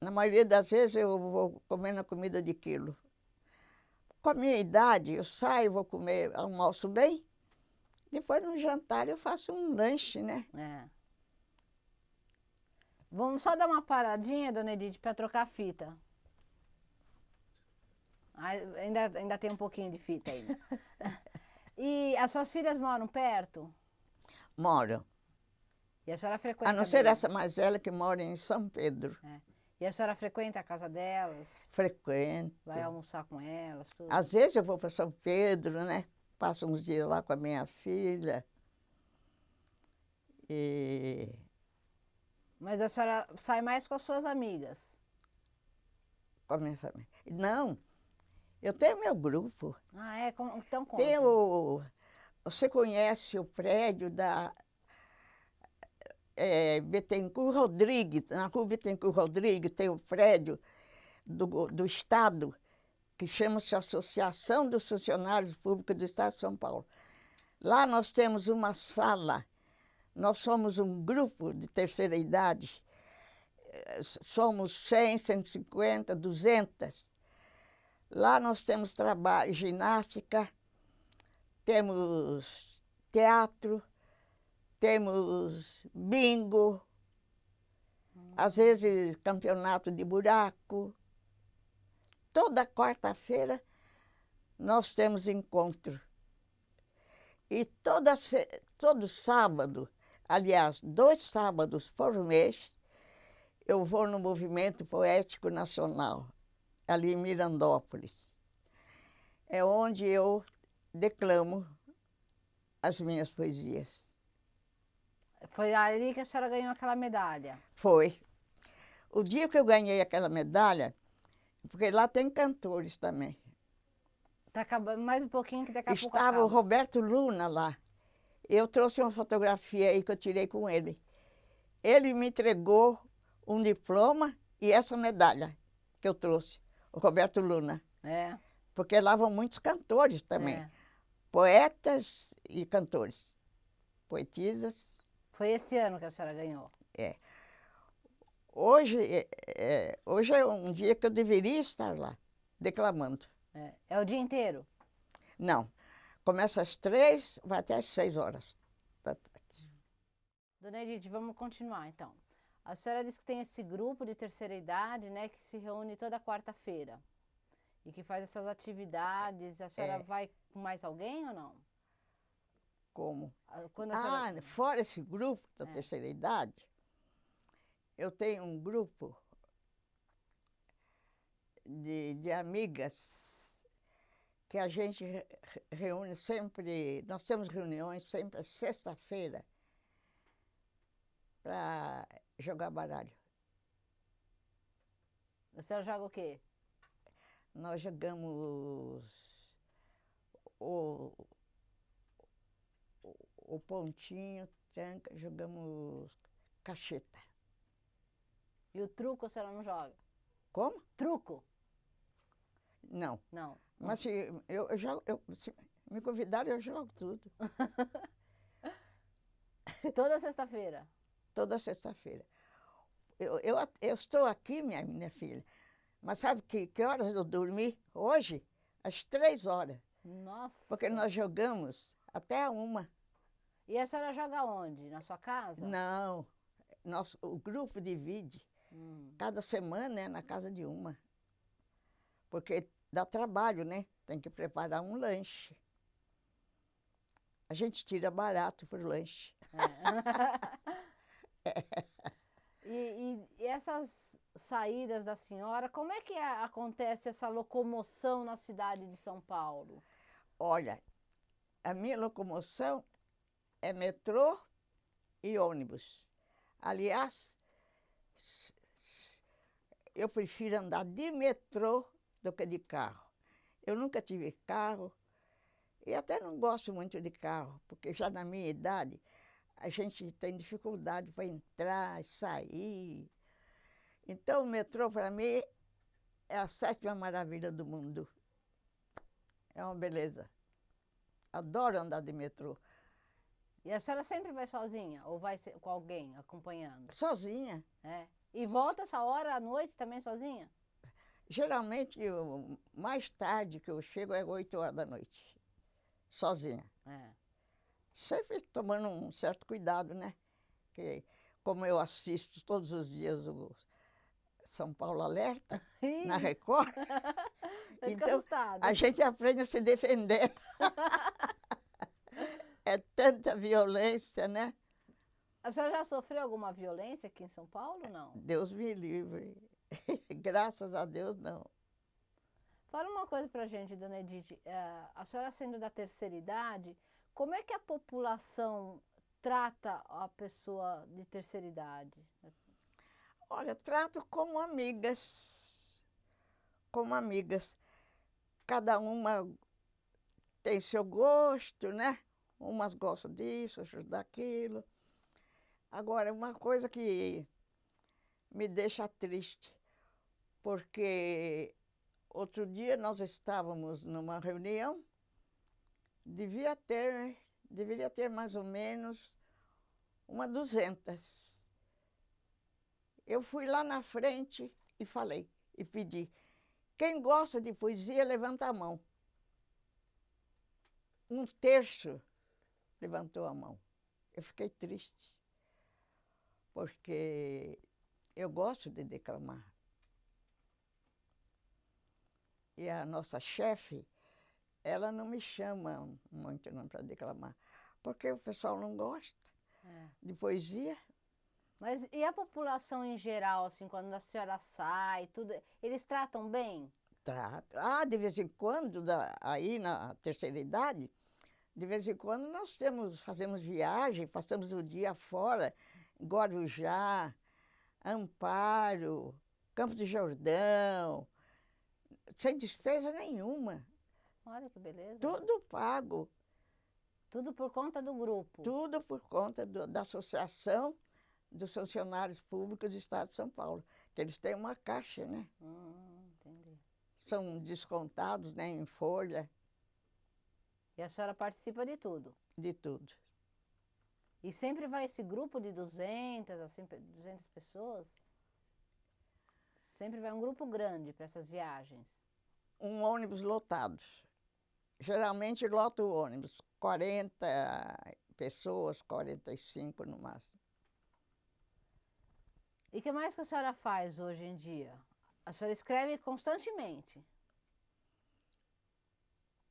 Speaker 2: na maioria das vezes, eu vou comer na comida de quilo. Com a minha idade, eu saio, vou comer, almoço bem. Depois, no jantar, eu faço um lanche, né?
Speaker 1: É. Vamos só dar uma paradinha, dona Edith, para trocar a fita. Ah, ainda tem um pouquinho de fita ainda. E as suas filhas moram perto?
Speaker 2: Moro.
Speaker 1: E a senhora frequenta
Speaker 2: A não ser
Speaker 1: bem?
Speaker 2: essa mais velha que mora em São Pedro.
Speaker 1: É. E a senhora frequenta a casa delas?
Speaker 2: Frequento.
Speaker 1: Vai almoçar com elas, tudo?
Speaker 2: Às vezes eu vou para São Pedro, né? passo uns dias lá com a minha filha. E
Speaker 1: Mas a senhora sai mais com as suas amigas?
Speaker 2: com a minha família. Não, eu tenho meu grupo.
Speaker 1: Ah, é? Então conta.
Speaker 2: Você conhece o prédio da Bittencourt Rodrigues? Na rua Bittencourt Rodrigues tem o prédio do Estado, que chama-se Associação dos Funcionários Públicos do Estado de São Paulo. Lá nós temos uma sala, nós somos um grupo de terceira idade, somos 100, 150, 200. Lá nós temos trabalho, ginástica, temos teatro, temos bingo, às vezes campeonato de buraco. Toda quarta-feira nós temos encontro. E todo sábado, aliás, 2 sábados por mês, eu vou no Movimento Poético Nacional, ali em Mirandópolis. É onde eu declamo as minhas poesias.
Speaker 1: Foi ali que a senhora ganhou aquela medalha?
Speaker 2: Foi. O dia que eu ganhei aquela medalha, porque lá tem cantores também.
Speaker 1: Tá acabando mais um pouquinho que daqui a pouco
Speaker 2: Estava o
Speaker 1: acaba.
Speaker 2: Roberto Luna lá. Eu trouxe uma fotografia aí que eu tirei com ele. Ele me entregou um diploma e essa medalha que eu trouxe, o Roberto Luna.
Speaker 1: É.
Speaker 2: Porque lá vão muitos cantores também.
Speaker 1: É.
Speaker 2: Poetas e cantores. Poetisas.
Speaker 1: Foi esse ano que a senhora ganhou?
Speaker 2: É. Hoje é um dia que eu deveria estar lá, declamando.
Speaker 1: É o dia inteiro?
Speaker 2: Não. Começa às 3, vai até às 6 horas da tarde.
Speaker 1: Dona Edith, vamos continuar então. A senhora disse que tem esse grupo de terceira idade, né, que se reúne toda quarta-feira e que faz essas atividades. A senhora vai com mais alguém ou não?
Speaker 2: Como?
Speaker 1: Quando a senhora...
Speaker 2: Fora esse grupo da terceira idade, eu tenho um grupo de amigas que a gente reúne sempre, nós temos reuniões sempre às sexta-feira para jogar baralho.
Speaker 1: A senhora joga o quê?
Speaker 2: Nós jogamos o pontinho, tranca, jogamos cacheta.
Speaker 1: E o truco a senhora não joga?
Speaker 2: Como?
Speaker 1: Truco?
Speaker 2: Não.
Speaker 1: Não.
Speaker 2: Mas se se me convidarem, eu jogo tudo.
Speaker 1: Toda sexta-feira?
Speaker 2: Toda sexta-feira. Eu estou aqui, minha filha, mas sabe que horas eu dormi hoje? Às 3 horas.
Speaker 1: Nossa!
Speaker 2: Porque nós jogamos até a 1.
Speaker 1: E a senhora joga onde? Na sua casa?
Speaker 2: Não. O grupo divide. Cada semana é na casa de uma. Porque dá trabalho, né? Tem que preparar um lanche. A gente tira barato por lanche.
Speaker 1: E essas saídas da senhora, como é que acontece essa locomoção na cidade de São Paulo?
Speaker 2: Olha, a minha locomoção é metrô e ônibus. Aliás, eu prefiro andar de metrô do que de carro. Eu nunca tive carro e até não gosto muito de carro, porque já na minha idade a gente tem dificuldade para entrar e sair. Então o metrô para mim é a 7ª maravilha do mundo. É uma beleza. Adoro andar de metrô.
Speaker 1: E a senhora sempre vai sozinha ou vai com alguém acompanhando?
Speaker 2: Sozinha.
Speaker 1: É. E volta essa hora à noite também sozinha?
Speaker 2: Geralmente, mais tarde que eu chego é 8 horas da noite. Sozinha. Sempre tomando um certo cuidado, né? Porque como eu assisto todos os dias o São Paulo Alerta, na Record, então a gente aprende a se defender. É tanta violência, né?
Speaker 1: A senhora já sofreu alguma violência aqui em São Paulo, não?
Speaker 2: Deus me livre. Graças a Deus, não.
Speaker 1: Fala uma coisa pra gente, dona Edith. A senhora sendo da terceira idade, como é que a população trata a pessoa de terceira idade?
Speaker 2: Olha, trato como amigas, como amigas. Cada uma tem seu gosto, né? Umas gostam disso, outras daquilo. Agora, uma coisa que me deixa triste, porque outro dia nós estávamos numa reunião, deveria ter mais ou menos uma 200. Eu fui lá na frente e falei, e pedi, quem gosta de poesia, levanta a mão. Um terço levantou a mão. Eu fiquei triste, porque eu gosto de declamar. E a nossa chefe, ela não me chama muito não para declamar, porque o pessoal não gosta de poesia.
Speaker 1: Mas e a população em geral, assim, quando a senhora sai, tudo, eles tratam bem?
Speaker 2: De vez em quando, aí na terceira idade, de vez em quando nós fazemos viagem, passamos o dia fora, Guarujá, Amparo, Campos do Jordão, sem despesa nenhuma.
Speaker 1: Olha que beleza.
Speaker 2: Tudo pago,
Speaker 1: Tudo por conta do grupo.
Speaker 2: tudo por conta da Associação dos Funcionários Públicos do Estado de São Paulo, que eles têm uma caixa, né?
Speaker 1: Entendi.
Speaker 2: São descontados, né, em folha,
Speaker 1: E a senhora participa de tudo?
Speaker 2: de tudo.
Speaker 1: E sempre vai esse grupo de 200, assim, 200 pessoas? Sempre vai um grupo grande para essas viagens?
Speaker 2: Um ônibus lotado. Geralmente lota o ônibus, 40 pessoas, 45 no máximo.
Speaker 1: E o que mais que a senhora faz hoje em dia? A senhora escreve constantemente.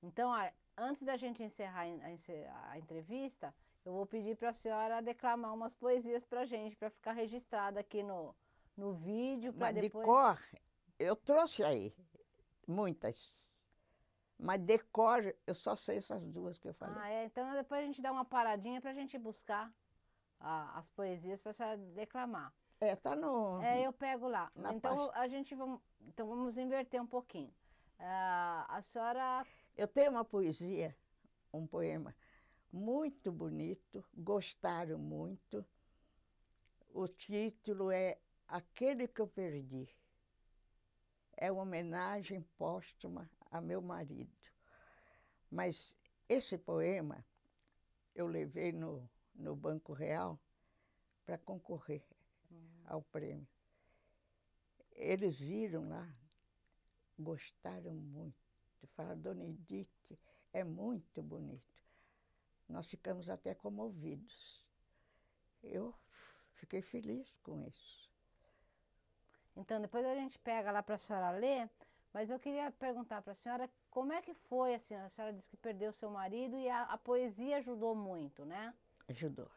Speaker 1: Então, antes da gente encerrar a entrevista, eu vou pedir para a senhora declamar umas poesias para a gente, para ficar registrado aqui no vídeo, para
Speaker 2: Mas
Speaker 1: depois...
Speaker 2: de cor, eu trouxe aí muitas. Mas de cor, eu só sei essas duas que eu falei.
Speaker 1: Então depois a gente dá uma paradinha para a gente buscar as poesias para a senhora declamar.
Speaker 2: Tá no...
Speaker 1: Eu pego lá.
Speaker 2: na
Speaker 1: Então
Speaker 2: pasta.
Speaker 1: então vamos inverter um pouquinho. A senhora...
Speaker 2: Eu tenho uma poesia, um poema muito bonito, gostaram muito. O título é Aquele que eu perdi. É uma homenagem póstuma a meu marido. Mas esse poema eu levei no Banco Real para concorrer ao prêmio. Eles viram lá, gostaram muito. Falaram, Dona Edith, é muito bonito. Nós ficamos até comovidos. Eu fiquei feliz com isso.
Speaker 1: Então, depois a gente pega lá para a senhora ler, mas eu queria perguntar para a senhora como é que foi, assim, a senhora disse que perdeu seu marido e a poesia ajudou muito, né?
Speaker 2: Ajudou.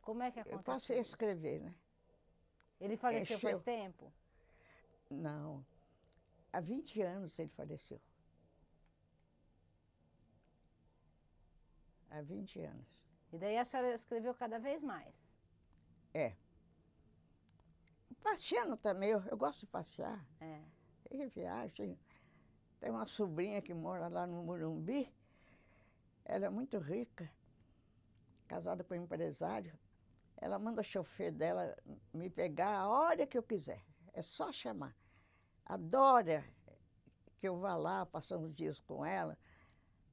Speaker 1: Como é que aconteceu
Speaker 2: Eu passei a
Speaker 1: isso?
Speaker 2: escrever, né?
Speaker 1: Ele faleceu
Speaker 2: Encheu.
Speaker 1: faz tempo?
Speaker 2: Não, há 20 anos ele faleceu. Há 20 anos.
Speaker 1: E daí a senhora escreveu cada vez mais?
Speaker 2: É. Passeando também, eu gosto de passear. E viagem. Tem uma sobrinha que mora lá no Morumbi. Ela é muito rica, casada com um empresário. Ela manda o chofer dela me pegar a hora que eu quiser. É só chamar. Adora que eu vá lá, passando os dias com ela.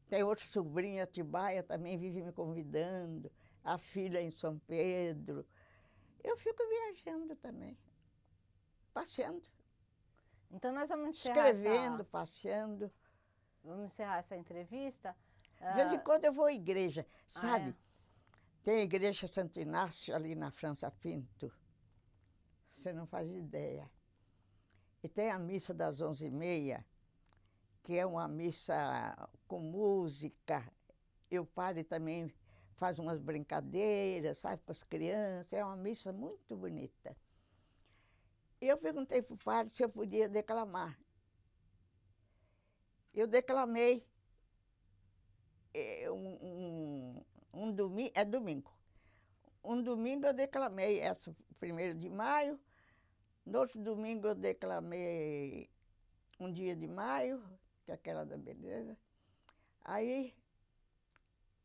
Speaker 2: Tem outra sobrinha, Atibaia, também vive me convidando. A filha em São Pedro. Eu fico viajando também, passeando.
Speaker 1: Então nós vamos encerrar
Speaker 2: Escrevendo, passeando.
Speaker 1: Vamos encerrar essa entrevista.
Speaker 2: De vez em quando eu vou à igreja, sabe?
Speaker 1: É?
Speaker 2: Tem a igreja Santo Inácio ali na França Pinto. Você não faz ideia. E tem a missa das 11h30, que é uma missa com música. E o padre também faz umas brincadeiras, sabe, para as crianças. É uma missa muito bonita. E eu perguntei para o padre se eu podia declamar. eu declamei domingo. Um domingo eu declamei essa 1º de maio, no outro domingo eu declamei um dia de maio, que é aquela da beleza. Aí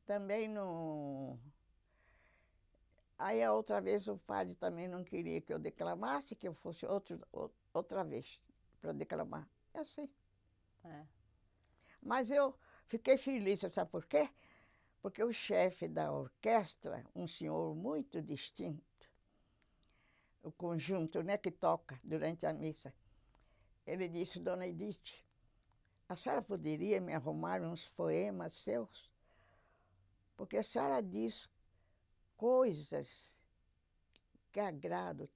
Speaker 2: também no... Aí a outra vez o padre também não queria que eu declamasse, que eu fosse outra vez para declamar. É assim.
Speaker 1: É.
Speaker 2: Mas eu fiquei feliz, sabe por quê? Porque o chefe da orquestra, um senhor muito distinto, o conjunto, né, que toca durante a missa, ele disse: Dona Edith, a senhora poderia me arrumar uns poemas seus? Porque a senhora diz coisas que agradam,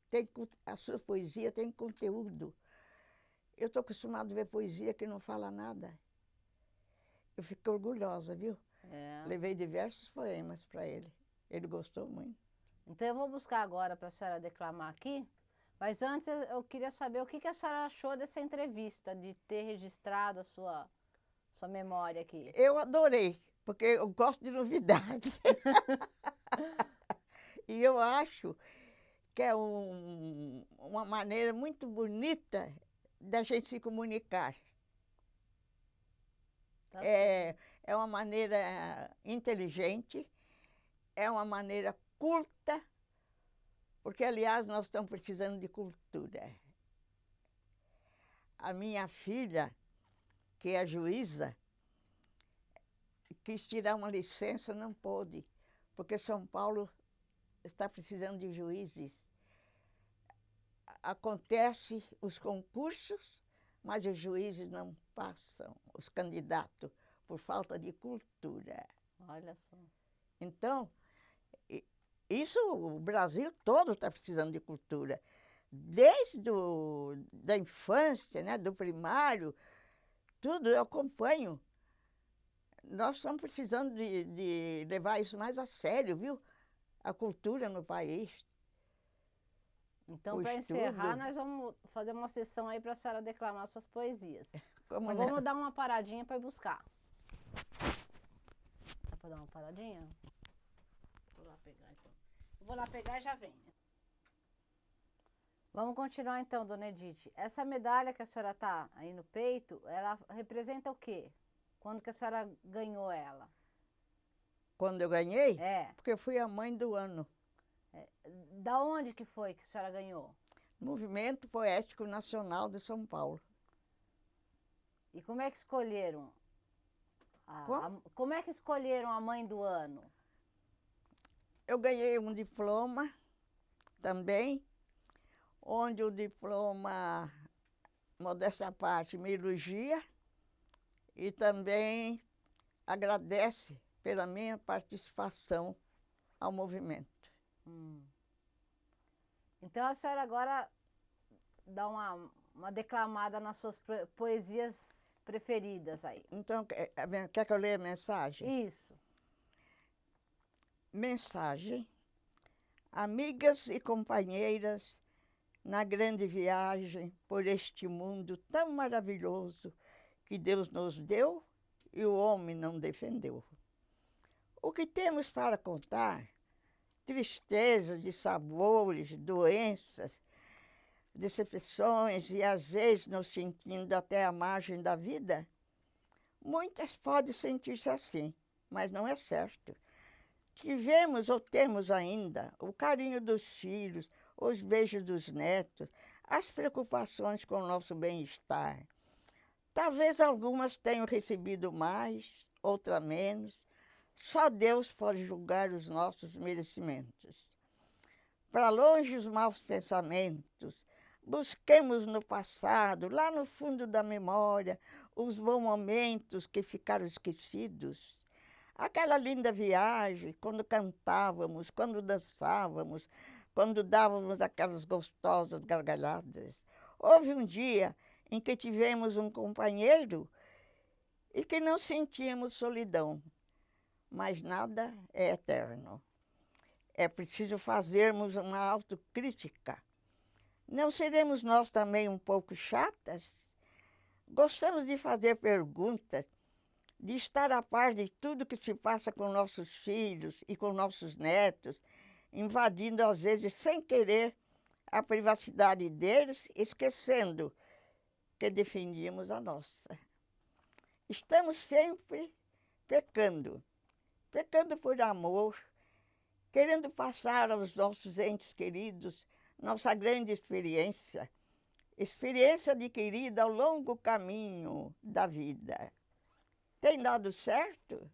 Speaker 2: a sua poesia tem conteúdo. Eu estou acostumado a ver poesia que não fala nada. Eu fiquei orgulhosa, viu?
Speaker 1: É.
Speaker 2: Levei diversos poemas para ele. Ele gostou muito.
Speaker 1: Então eu vou buscar agora para a senhora declamar aqui, mas antes eu queria saber o que a senhora achou dessa entrevista, de ter registrado a sua memória aqui.
Speaker 2: Eu adorei, porque eu gosto de novidade. E eu acho que é uma maneira muito bonita da gente se comunicar.
Speaker 1: Tá
Speaker 2: É,
Speaker 1: certo.
Speaker 2: é uma maneira inteligente, é uma maneira culta, porque, aliás, nós estamos precisando de cultura. A minha filha, que é juíza, quis tirar uma licença, não pôde, porque São Paulo está precisando de juízes. Acontece os concursos, mas os juízes não passam, os candidatos, por falta de cultura.
Speaker 1: Olha só.
Speaker 2: Então, isso o Brasil todo está precisando de cultura. Desde da infância, né, do primário, tudo eu acompanho. Nós estamos precisando de levar isso mais a sério, viu? A cultura no país.
Speaker 1: Então,
Speaker 2: O
Speaker 1: para encerrar,
Speaker 2: estudo.
Speaker 1: nós vamos fazer uma sessão aí para a senhora declamar suas poesias.
Speaker 2: Como
Speaker 1: Só
Speaker 2: não?
Speaker 1: vamos dar uma paradinha para ir buscar. Dá para dar uma paradinha? Vou lá pegar então. Eu vou lá pegar e já venho. Vamos continuar então, dona Edith. Essa medalha que a senhora tá aí no peito, ela representa o quê? Quando que a senhora ganhou ela?
Speaker 2: Quando eu ganhei?
Speaker 1: É.
Speaker 2: Porque eu fui a mãe do ano.
Speaker 1: Da onde que foi que a senhora ganhou?
Speaker 2: Movimento Poético Nacional de São Paulo.
Speaker 1: E como é que escolheram? Como é que escolheram a mãe do ano?
Speaker 2: Eu ganhei um diploma também, onde o diploma, modéstia à parte, me elogia e também agradece pela minha participação ao movimento.
Speaker 1: Então a senhora agora dá uma declamada nas suas poesias preferidas aí.
Speaker 2: Então, quer que eu leia a mensagem?
Speaker 1: Isso.
Speaker 2: Mensagem. Amigas e companheiras, na grande viagem por este mundo tão maravilhoso que Deus nos deu e o homem não defendeu. O que temos para contar? Tristezas de sabores, doenças, decepções e às vezes nos sentindo até à margem da vida? Muitas podem sentir-se assim, mas não é certo. Tivemos ou temos ainda o carinho dos filhos, os beijos dos netos, as preocupações com o nosso bem-estar. Talvez algumas tenham recebido mais, outras menos. Só Deus pode julgar os nossos merecimentos. Para longe os maus pensamentos, busquemos no passado, lá no fundo da memória, os bons momentos que ficaram esquecidos. Aquela linda viagem, quando cantávamos, quando dançávamos, quando dávamos aquelas gostosas gargalhadas. Houve um dia em que tivemos um companheiro e que não sentíamos solidão, mas nada é eterno. É preciso fazermos uma autocrítica. Não seremos nós também um pouco chatas? Gostamos de fazer perguntas, de estar a par de tudo que se passa com nossos filhos e com nossos netos, invadindo às vezes sem querer a privacidade deles, esquecendo que defendíamos a nossa. Estamos sempre pecando, pecando por amor, querendo passar aos nossos entes queridos nossa grande experiência, experiência adquirida ao longo caminho da vida. Tem dado certo?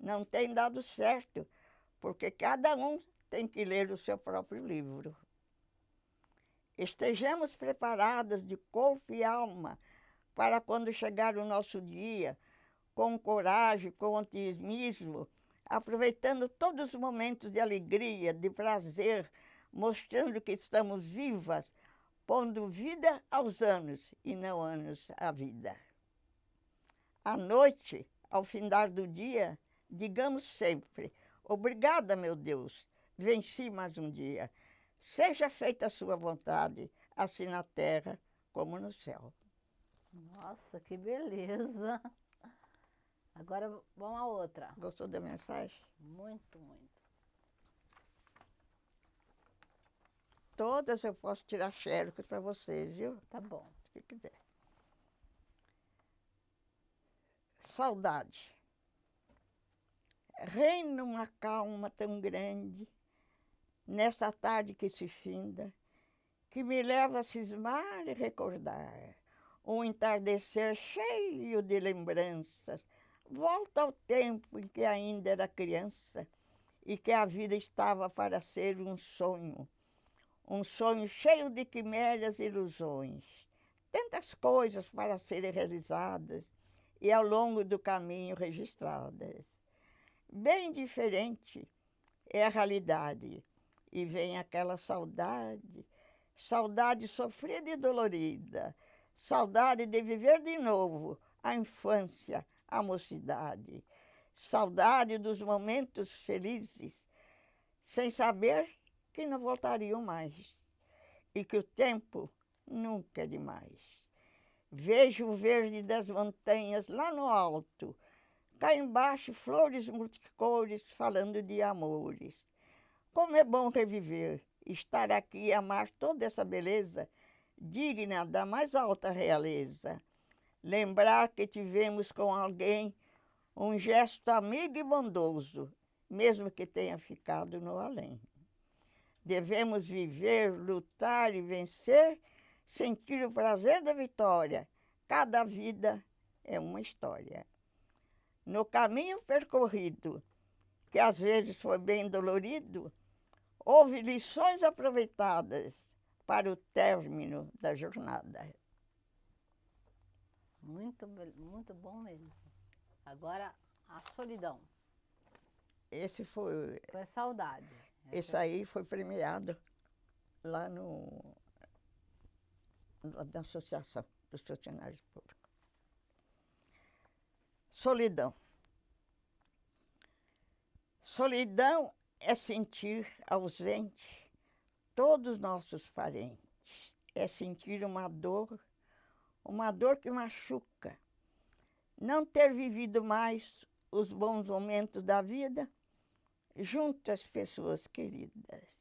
Speaker 2: Não tem dado certo, porque cada um tem que ler o seu próprio livro. Estejamos preparados de corpo e alma para quando chegar o nosso dia, com coragem, com otimismo, aproveitando todos os momentos de alegria, de prazer, mostrando que estamos vivas, pondo vida aos anos e não anos à vida. À noite, ao findar do dia, digamos sempre: obrigada, meu Deus, venci mais um dia. Seja feita a sua vontade, assim na terra como no céu.
Speaker 1: Nossa, que beleza! Agora vamos a outra.
Speaker 2: Gostou da mensagem?
Speaker 1: Muito, muito.
Speaker 2: Todas eu posso tirar xerox para vocês, viu?
Speaker 1: Tá bom.
Speaker 2: Se quiser. Saudade. Reina uma calma tão grande nessa tarde que se finda, que me leva a cismar e recordar um entardecer cheio de lembranças. Volta ao tempo em que ainda era criança e que a vida estava para ser um sonho cheio de quimeras e ilusões, tantas coisas para serem realizadas e ao longo do caminho registradas. Bem diferente é a realidade, e vem aquela saudade, saudade sofrida e dolorida, saudade de viver de novo a infância, a mocidade, saudade dos momentos felizes, sem saber que não voltariam mais e que o tempo nunca é demais. Vejo o verde das montanhas lá no alto, cá embaixo flores multicores falando de amores. Como é bom reviver, estar aqui e amar toda essa beleza digna da mais alta realeza. Lembrar que tivemos com alguém um gesto amigo e bondoso, mesmo que tenha ficado no além. Devemos viver, lutar e vencer, sentir o prazer da vitória. Cada vida é uma história. No caminho percorrido, que às vezes foi bem dolorido, houve lições aproveitadas para o término da jornada.
Speaker 1: Muito bom mesmo. Agora, a solidão.
Speaker 2: Esse foi...
Speaker 1: Foi saudade.
Speaker 2: Esse aí foi premiado lá na Associação dos Funcionários Públicos. Solidão. Solidão é sentir ausente todos os nossos parentes. É sentir uma dor que machuca. Não ter vivido mais os bons momentos da vida junto às pessoas queridas.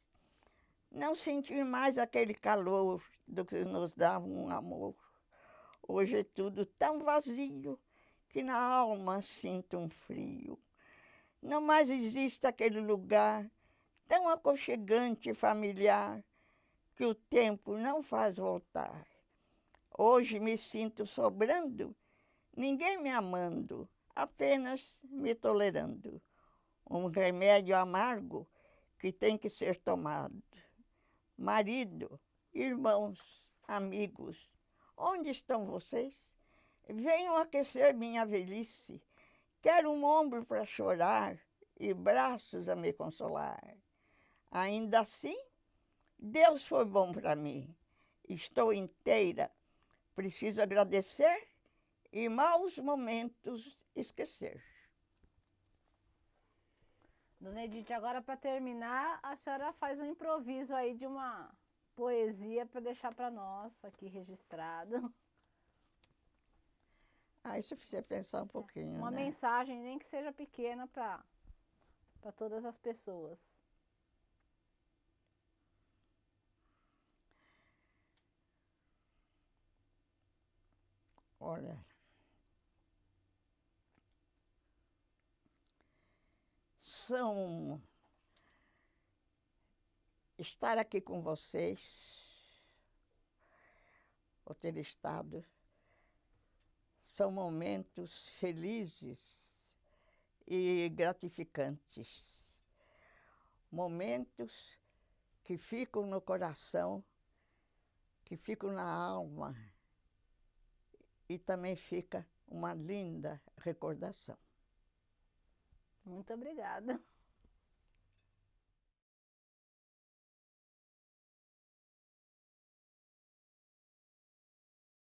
Speaker 2: Não sentir mais aquele calor do que nos dava um amor. Hoje é tudo tão vazio que na alma sinto um frio. Não mais existe aquele lugar tão aconchegante e familiar que o tempo não faz voltar. Hoje me sinto sobrando, ninguém me amando, apenas me tolerando. Um remédio amargo que tem que ser tomado. Marido, irmãos, amigos, onde estão vocês? Venham aquecer minha velhice. Quero um ombro para chorar e braços a me consolar. Ainda assim, Deus foi bom para mim. Estou inteira, preciso agradecer e maus momentos esquecer.
Speaker 1: Dona Edith, agora para terminar, a senhora faz um improviso aí de uma poesia para deixar para nós aqui registrado.
Speaker 2: Aí você precisa pensar um pouquinho,
Speaker 1: Uma
Speaker 2: né?
Speaker 1: mensagem, nem que seja pequena, para todas as pessoas.
Speaker 2: Olha, são estar aqui com vocês, ou ter estado, são momentos felizes e gratificantes. Momentos que ficam no coração, que ficam na alma e também fica uma linda recordação.
Speaker 1: Muito obrigada.